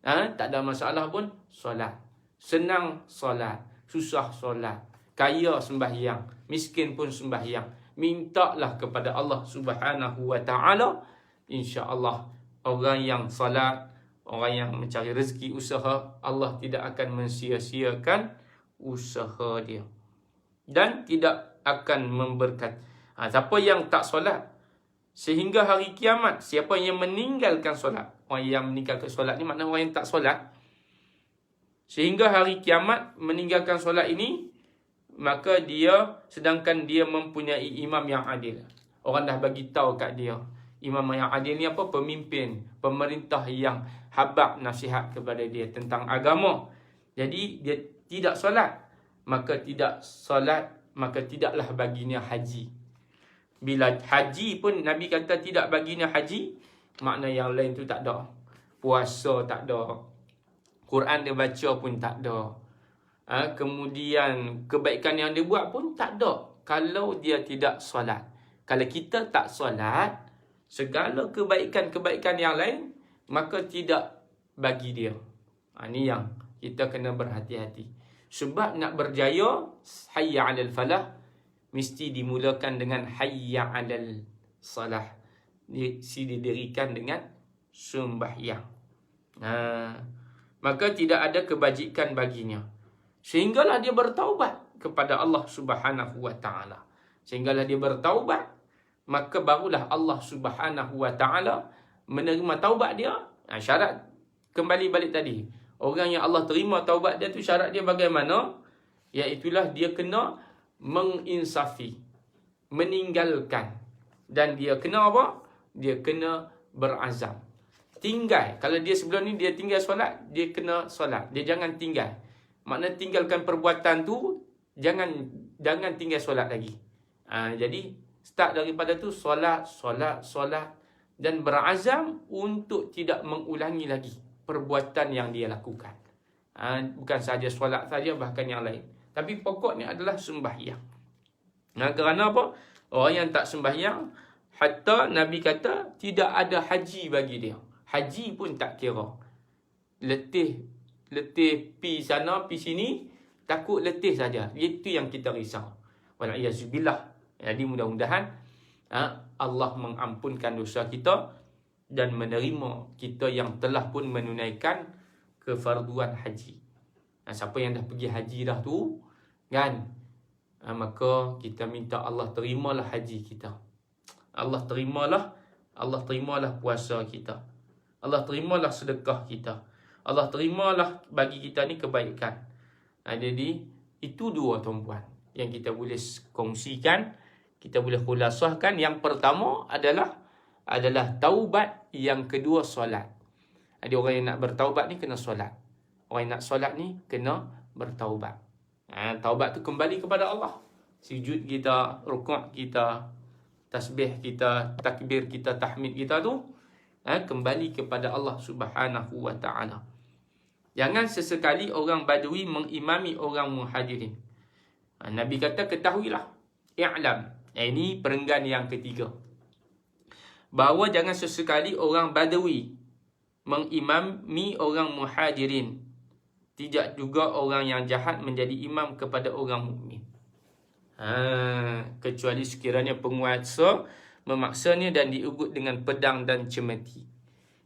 Tak ada masalah pun, solat. Senang, solat. Susah, solat. Kaya, sembahyang. Miskin pun sembahyang. mintalah kepada Allah Subhanahu wa taala. Insya-Allah orang yang salat, orang yang mencari rezeki usaha, Allah tidak akan mensia-siakan usaha dia dan tidak akan memberkat. Siapa yang tak solat sehingga hari kiamat, siapa yang meninggalkan solat, orang yang meninggalkan solat ni maknanya orang yang tak solat, sehingga hari kiamat meninggalkan solat ini, maka dia, sedangkan dia mempunyai imam yang adil. Orang dah bagi tahu kat dia, imam yang adil ni apa? Pemimpin, pemerintah yang habaq nasihat kepada dia tentang agama. Jadi dia tidak solat, maka tidaklah baginya haji. Bila haji pun Nabi kata tidak baginya haji, makna yang lain tu tak ada. Puasa tak ada, Quran dia baca pun tak ada, kemudian kebaikan yang dia buat pun tak ada kalau dia tidak solat. Kalau kita tak solat, segala kebaikan-kebaikan yang lain maka tidak bagi dia. Ini yang kita kena berhati-hati. Sebab nak berjaya, hayya 'alal falah mesti dimulakan dengan hayya 'alal salah. Didirikan dengan sembahyang. Maka tidak ada kebajikan baginya. Sehinggalah dia bertaubat kepada Allah Subhanahu wa taala. Sehinggalah dia bertaubat, maka barulah Allah Subhanahu wa taala menerima taubat dia. Syarat kembali balik tadi. Orang yang Allah terima taubat dia tu, syarat dia bagaimana? Iaitulah dia kena menginsafi, meninggalkan, dan dia kena apa? Dia kena berazam. Tinggal. Kalau dia sebelum ni dia tinggal solat, dia kena solat. Dia jangan tinggal. Maknanya tinggalkan perbuatan tu, jangan tinggal solat lagi. Jadi start daripada tu solat dan berazam untuk tidak mengulangi lagi perbuatan yang dia lakukan. Bukan saja solat saja, bahkan yang lain. Tapi pokoknya adalah sembahyang. Kerana apa? Orang yang tak sembahyang, hatta Nabi kata tidak ada haji bagi dia. Haji pun tak kira. Letih pi sana, pi sini, takut letih saja. Itu yang kita risau. Wal'iyazubillah. Jadi mudah-mudahan Allah mengampunkan dosa kita dan menerima kita yang telah pun menunaikan kefarduan haji. Siapa yang dah pergi haji dah tu, kan, maka kita minta Allah terimalah haji kita. Allah terimalah puasa kita. Allah terimalah sedekah kita. Allah terimalah bagi kita ni kebaikan. Jadi itu dua tuan-puan yang kita boleh kongsikan, kita boleh khulasahkan. Yang pertama adalah taubat, yang kedua solat. Jadi orang yang nak bertaubat ni kena solat. Orang yang nak solat ni kena bertaubat. Taubat tu kembali kepada Allah. Sujud kita, rukuk kita, tasbih kita, takbir kita, tahmid kita tu kembali kepada Allah Subhanahu wa taala. Jangan sesekali orang Badui mengimami orang Muhajirin. Nabi kata ketahuilah, i'lam. Ini perenggan yang ketiga. Bahawa jangan sesekali orang Badui mengimami orang Muhajirin. Tidak juga orang yang jahat menjadi imam kepada orang mukmin. Kecuali sekiranya penguasa memaksanya dan diugut dengan pedang dan cemeti.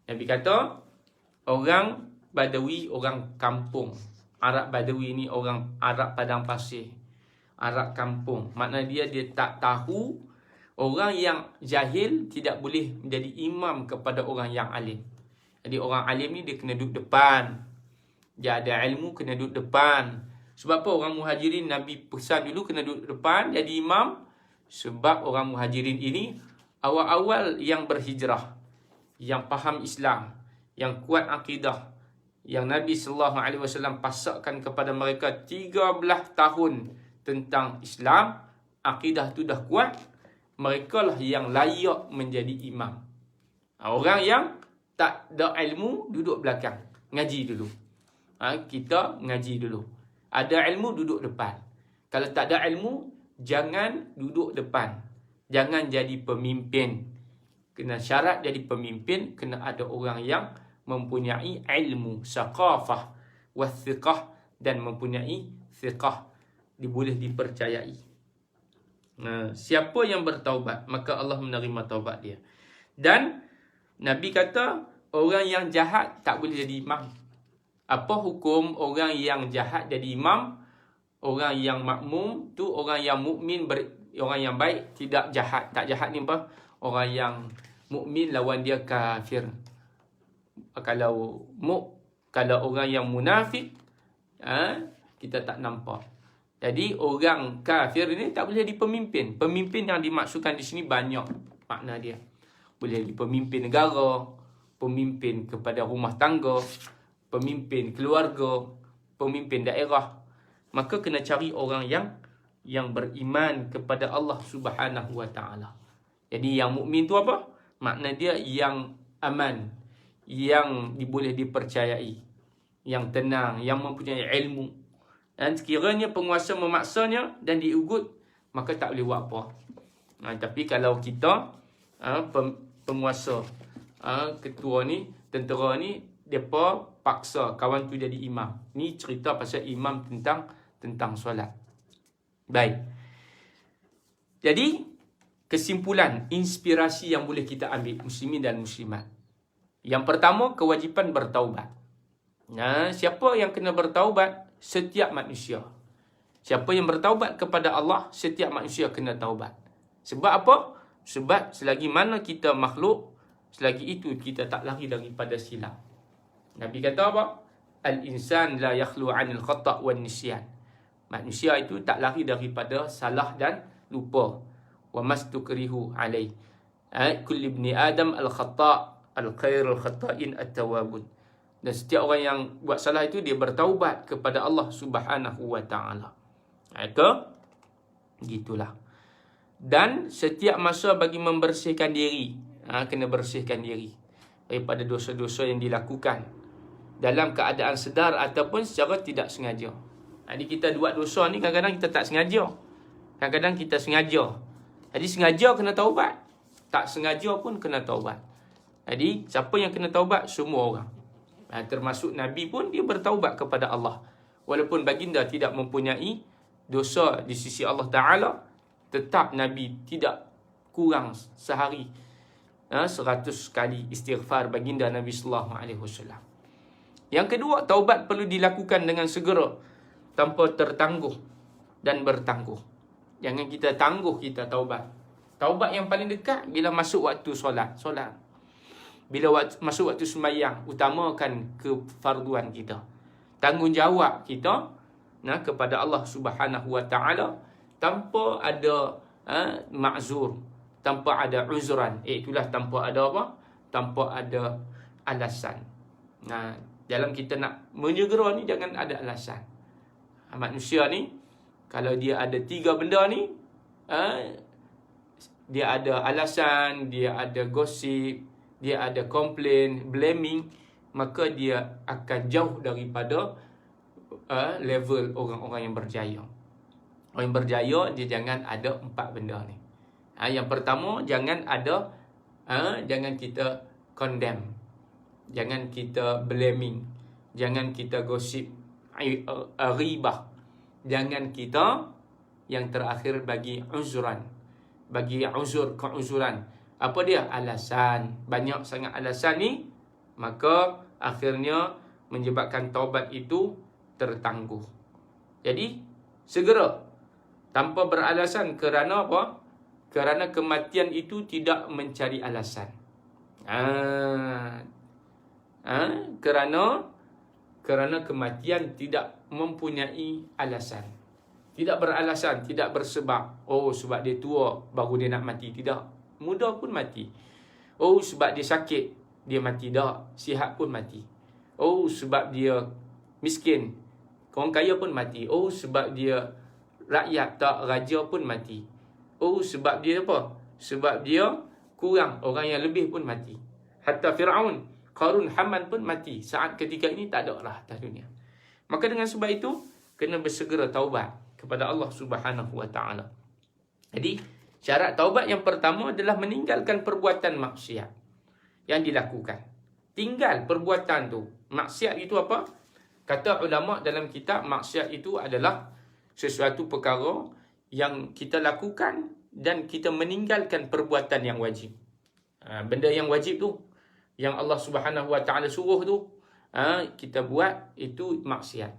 Nabi kata, orang Badawi, orang kampung. Arab Badawi ni orang Arab padang pasir, Arab kampung. Maknanya dia tak tahu. Orang yang jahil tidak boleh menjadi imam kepada orang yang alim. Jadi orang alim ni dia kena duduk depan. Dia ada ilmu, kena duduk depan. Sebab apa orang Muhajirin Nabi pesan dulu kena duduk depan jadi imam? Sebab orang Muhajirin ini awal-awal yang berhijrah, yang faham Islam, yang kuat akidah, yang Nabi SAW pasakkan kepada mereka 13 tahun tentang Islam, akidah tu dah kuat, mereka lah yang layak menjadi imam. Orang yang tak ada ilmu duduk belakang, ngaji dulu. Kita ngaji dulu. Ada ilmu duduk depan. Kalau tak ada ilmu, jangan duduk depan. Jangan jadi pemimpin. Kena syarat jadi pemimpin, kena ada orang yang mempunyai ilmu, saqafah, wathiqah, dan mempunyai thiqah, boleh dipercayai. Siapa yang bertaubat, maka Allah menerima taubat dia. Dan Nabi kata orang yang jahat tak boleh jadi imam. Apa hukum orang yang jahat jadi imam? Orang yang makmum tu orang yang mukmin, orang yang baik, tidak jahat. Tak jahat ni apa? Orang yang mukmin lawan dia kafir. Kalau orang yang munafik, kita tak nampak. Jadi orang kafir ni tak boleh jadi pemimpin. Pemimpin yang dimaksudkan di sini banyak makna dia. Boleh jadi pemimpin negara, pemimpin kepada rumah tangga, pemimpin keluarga, pemimpin daerah. Maka kena cari orang yang beriman kepada Allah Subhanahu Wa Taala. Jadi yang mukmin tu apa? Makna dia yang aman, yang boleh dipercayai, yang tenang, yang mempunyai ilmu. Dan sekiranya penguasa memaksanya dan diugut, maka tak boleh buat apa. Tapi kalau kita penguasa, ketua ni, tentera ni, depa paksa kawan tu jadi imam. Ni cerita pasal imam tentang solat. Baik. Jadi kesimpulan, inspirasi yang boleh kita ambil muslimin dan muslimat. Yang pertama, kewajipan bertaubat. Siapa yang kena bertaubat? Setiap manusia. Siapa yang bertaubat kepada Allah, setiap manusia kena taubat. Sebab apa? Sebab selagi mana kita makhluk, selagi itu kita tak lari daripada silap. Nabi kata apa? Al-insan la yakhlu 'anil khata' wan nisyan. Manusia itu tak lari daripada salah dan lupa. Wa mastukrihu alai. Kulli ibni Adam al-khata' al-khair al-khata'in at-tawabun. Dan setiap orang yang buat salah itu dia bertaubat kepada Allah Subhanahu Wa Taala. Itu gitulah. Dan setiap masa bagi membersihkan diri, kena bersihkan diri daripada dosa-dosa yang dilakukan dalam keadaan sedar ataupun secara tidak sengaja. Jadi kita buat dosa ni kadang-kadang kita tak sengaja. Kadang-kadang kita sengaja. Jadi sengaja kena taubat. Tak sengaja pun kena taubat. Jadi siapa yang kena taubat? Semua orang. Termasuk Nabi pun dia bertaubat kepada Allah. Walaupun baginda tidak mempunyai dosa di sisi Allah Ta'ala, tetap Nabi tidak kurang sehari 100 kali istighfar baginda Nabi Sallallahu Alaihi Wasallam. Yang kedua, taubat perlu dilakukan dengan segera, tanpa tertangguh dan bertangguh. Jangan kita tangguh kita taubat. Taubat yang paling dekat bila masuk waktu solat. Bila masuk waktu sembahyang, utamakan kefarduan kita. Tanggungjawab kita kepada Allah Subhanahu Wa Taala tanpa ada ma'zur, tanpa ada uzran. Itulah tanpa ada apa? Tanpa ada alasan. Dalam kita nak menyegera ni jangan ada alasan. Manusia ni kalau dia ada 3 benda ni, dia ada alasan, dia ada gosip, dia ada komplain, blaming, maka dia akan jauh daripada level orang-orang yang berjaya. Orang yang berjaya, dia jangan ada 4 benda ni. Yang pertama, jangan kita condemn. Jangan kita blaming. Jangan kita gosip, ribah. Jangan kita, yang terakhir, bagi uzran. Bagi keuzuran. Apa dia? Alasan. Banyak sangat alasan ni, maka akhirnya menyebabkan taubat itu tertangguh. Jadi segera, tanpa beralasan. Kerana apa? Kerana kematian itu tidak mencari alasan. Kerana kematian tidak mempunyai alasan. Tidak beralasan, tidak bersebab. Oh, sebab dia tua baru dia nak mati. Tidak. Muda pun mati. Oh, sebab dia sakit dia mati. Tak. Sihat pun mati. Oh, sebab dia miskin, orang kaya pun mati. Oh, sebab dia rakyat, tak, raja pun mati. Oh, sebab dia apa? Sebab dia kurang, orang yang lebih pun mati. Hatta Fir'aun, Qarun, Haman pun mati. Saat ketika ini tak ada lah atas dunia. Maka dengan sebab itu kena bersegera taubat kepada Allah Subhanahu Wa Taala. Jadi syarat taubat yang pertama adalah meninggalkan perbuatan maksiat yang dilakukan. Tinggal perbuatan tu. Maksiat itu apa? Kata ulama dalam kitab, maksiat itu adalah sesuatu perkara yang kita lakukan dan kita meninggalkan perbuatan yang wajib. Benda yang wajib tu, yang Allah Subhanahu Wa Taala suruh tu, kita buat, itu maksiat.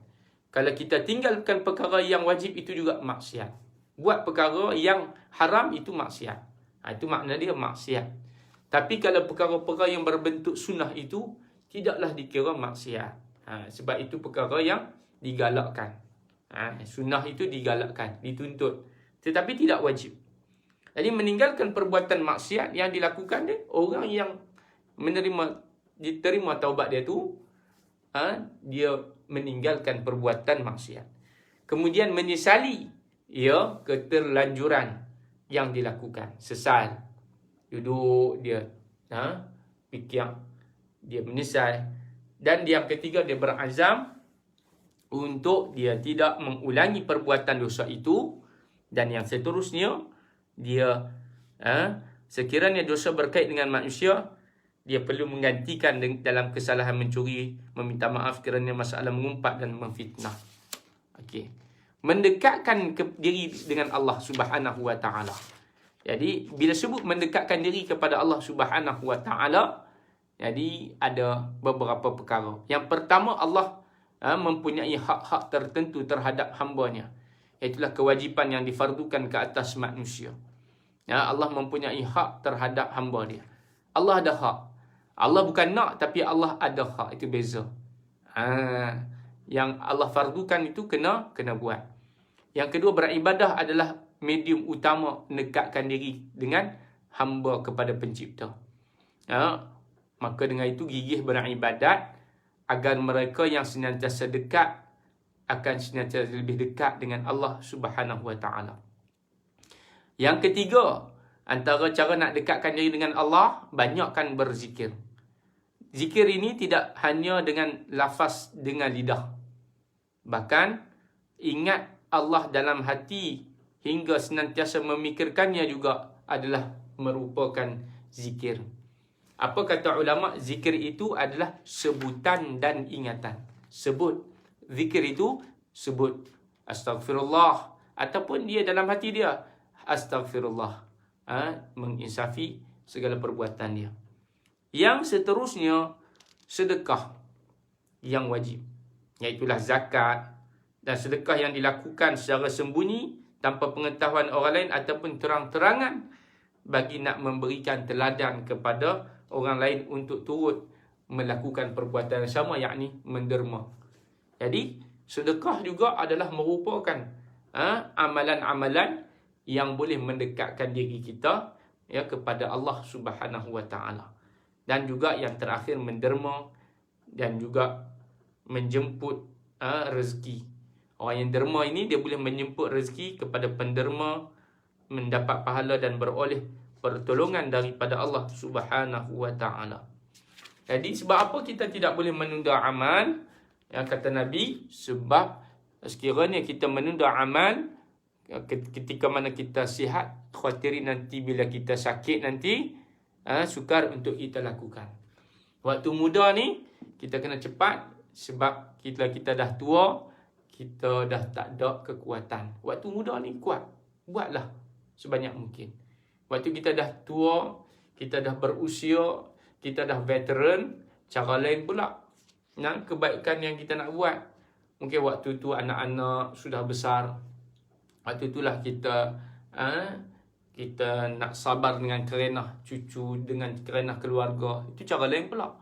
Kalau kita tinggalkan perkara yang wajib, itu juga maksiat. Buat perkara yang haram, itu maksiat. Itu makna dia maksiat. Tapi kalau perkara-perkara yang berbentuk sunnah itu, tidaklah dikira maksiat. Sebab itu perkara yang digalakkan. Sunnah itu digalakkan, dituntut, tetapi tidak wajib. Jadi meninggalkan perbuatan maksiat yang dilakukan dia, orang yang diterima taubat dia tu, dia meninggalkan perbuatan maksiat. Kemudian menyesali keterlanjuran yang dilakukan. Sesal. Duduk dia, fikir, dia menyesal. Dan yang ketiga, dia berazam untuk dia tidak mengulangi perbuatan dosa itu. Dan yang seterusnya, dia sekiranya dosa berkait dengan manusia, dia perlu menggantikan dalam kesalahan mencuri, meminta maaf kerana masalah mengumpat dan memfitnah. Okey. Mendekatkan diri dengan Allah Subhanahu Wa Taala. Jadi bila sebut mendekatkan diri kepada Allah Subhanahu Wa Taala, jadi ada beberapa perkara. Yang pertama, Allah mempunyai hak-hak tertentu terhadap hamba-Nya. Itulah kewajipan yang difardukan ke atas manusia. Allah mempunyai hak terhadap hamba Dia. Allah ada hak. Allah bukan nak, tapi Allah ada hak. Itu beza. Yang Allah fardukan itu kena buat. Yang kedua, beribadah adalah medium utama mendekatkan diri dengan hamba kepada pencipta. Maka dengan itu gigih beribadat agar mereka yang senantiasa dekat akan senantiasa lebih dekat dengan Allah Subhanahu Wa Taala. Yang ketiga, antara cara nak dekatkan diri dengan Allah, banyakkan berzikir. Zikir ini tidak hanya dengan lafaz dengan lidah. Bahkan ingat Allah dalam hati hingga senantiasa memikirkannya juga adalah merupakan zikir. Apa kata ulama? Zikir itu adalah sebutan dan ingatan. Sebut. Zikir itu sebut. Astaghfirullah. Ataupun dia dalam hati dia, Astaghfirullah. Menginsafi segala perbuatan dia. Yang seterusnya, sedekah yang wajib. Iaitulah zakat. Dan sedekah yang dilakukan secara sembunyi, tanpa pengetahuan orang lain ataupun terang-terangan, bagi nak memberikan teladan kepada orang lain untuk turut melakukan perbuatan yang sama, yakni menderma. Jadi sedekah juga adalah merupakan amalan-amalan yang boleh mendekatkan diri kita kepada Allah Subhanahu Wa Taala. Dan juga yang terakhir, menderma dan juga menjemput rezeki. Orang yang derma ini dia boleh menjemput rezeki kepada penderma, mendapat pahala dan beroleh pertolongan daripada Allah Subhanahu Wa Taala. Jadi sebab apa kita tidak boleh menunda amal? Yang kata Nabi, sebab sekiranya kita menunda amal ketika mana kita sihat, khawatirin nanti bila kita sakit nanti sukar untuk kita lakukan. Waktu muda ni kita kena cepat, sebab kita dah tua, kita dah tak ada kekuatan. Waktu muda ni kuat, buatlah sebanyak mungkin. Waktu kita dah tua, kita dah berusia, kita dah veteran, cara lain pula. Kebaikan yang kita nak buat. Mungkin waktu tu anak-anak sudah besar. Waktu itulah kita nak sabar dengan kerenah cucu, dengan kerenah keluarga. Itu cara lain pula.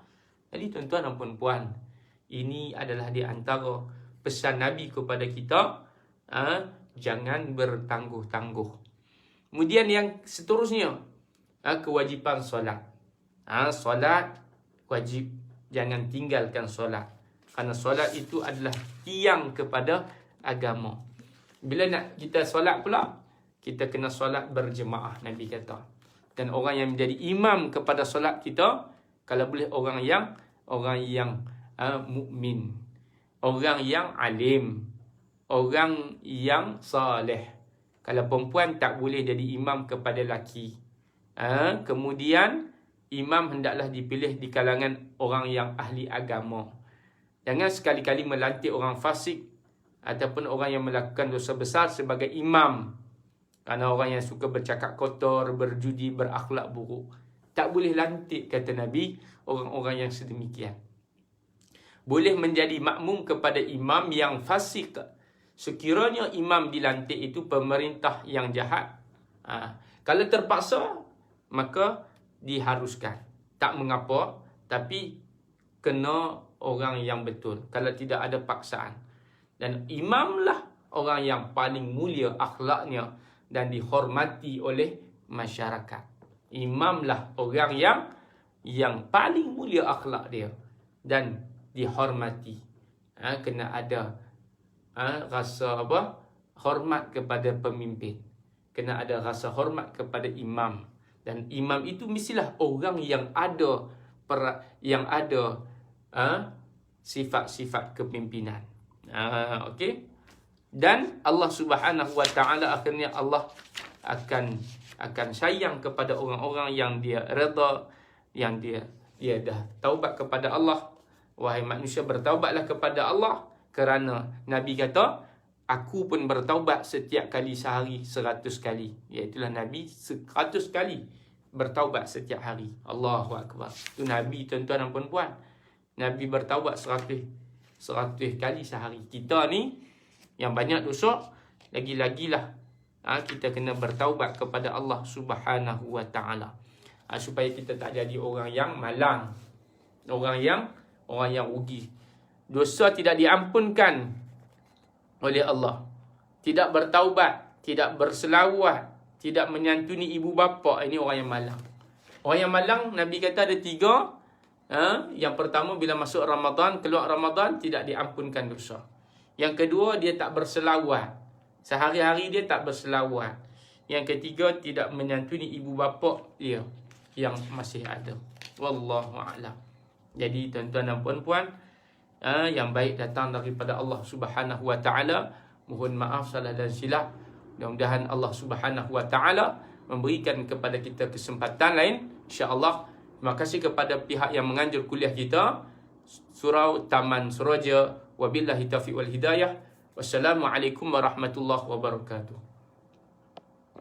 Jadi tuan-tuan dan puan-puan, ini adalah di antara pesan Nabi kepada kita. Jangan bertangguh-tangguh. Kemudian yang seterusnya, kewajipan solat. Solat wajib. Jangan tinggalkan solat. Kerana solat itu adalah tiang kepada agama. Bila nak kita solat pula, kita kena solat berjemaah, Nabi kata. Dan orang yang menjadi imam kepada solat kita, kalau boleh orang yang mukmin, orang yang alim, orang yang saleh. Kalau perempuan tak boleh jadi imam kepada lelaki. Kemudian imam hendaklah dipilih di kalangan orang yang ahli agama. Jangan sekali-kali melantik orang fasik ataupun orang yang melakukan dosa besar sebagai imam. Kerana orang yang suka bercakap kotor, berjudi, berakhlak buruk. Tak boleh lantik, kata Nabi, orang-orang yang sedemikian. Boleh menjadi makmum kepada imam yang fasik. Sekiranya imam dilantik itu pemerintah yang jahat. Kalau terpaksa, maka diharuskan. Tak mengapa, tapi kena orang yang betul. Kalau tidak ada paksaan. Dan imamlah orang yang paling mulia akhlaknya dan dihormati oleh masyarakat. Imamlah orang yang paling mulia akhlak dia dan dihormati. Kena ada rasa hormat kepada pemimpin. Kena ada rasa hormat kepada imam. Dan imam itu mestilah orang yang ada sifat-sifat kepimpinan. Okey. Dan Allah Subhanahu wa taala akhirnya Allah akan sayang kepada orang-orang yang dia redha, yang dia dah taubat kepada Allah. Wahai manusia, bertaubatlah kepada Allah, kerana Nabi kata, aku pun bertaubat setiap kali sehari 100 kali. Iaitulah Nabi 100 kali bertaubat setiap hari. Allahu Akbar. Itu Nabi, tuan-tuan dan puan-puan. Nabi bertaubat 100 kali sehari. Kita ni yang banyak dosa, lagi-lagilah kita kena bertaubat kepada Allah Subhanahu wa taala. Supaya kita tak jadi orang yang malang, orang yang rugi. Dosa tidak diampunkan oleh Allah. Tidak bertaubat, tidak berselawat, tidak menyantuni ibu bapa, ini orang yang malang. Orang yang malang, Nabi kata ada 3. Yang pertama, bila masuk Ramadan, keluar Ramadan, tidak diampunkan dosa. Yang kedua, dia tak berselawat. Sehari-hari dia tak berselawat. Yang ketiga, tidak menyantuni ibu bapa dia yang masih ada. Wallahu a'lam. Jadi tuan-tuan dan puan-puan, yang baik datang daripada Allah Subhanahu wa taala. Mohon maaf salah dan silap. Mudah-mudahan Allah Subhanahu wa taala memberikan kepada kita kesempatan lain, insya-Allah. Terima kasih kepada pihak yang menganjur kuliah kita, Surau Taman Suraja. Wabillahi taufiq wal hidayah. Wassalamualaikum warahmatullahi wabarakatuh.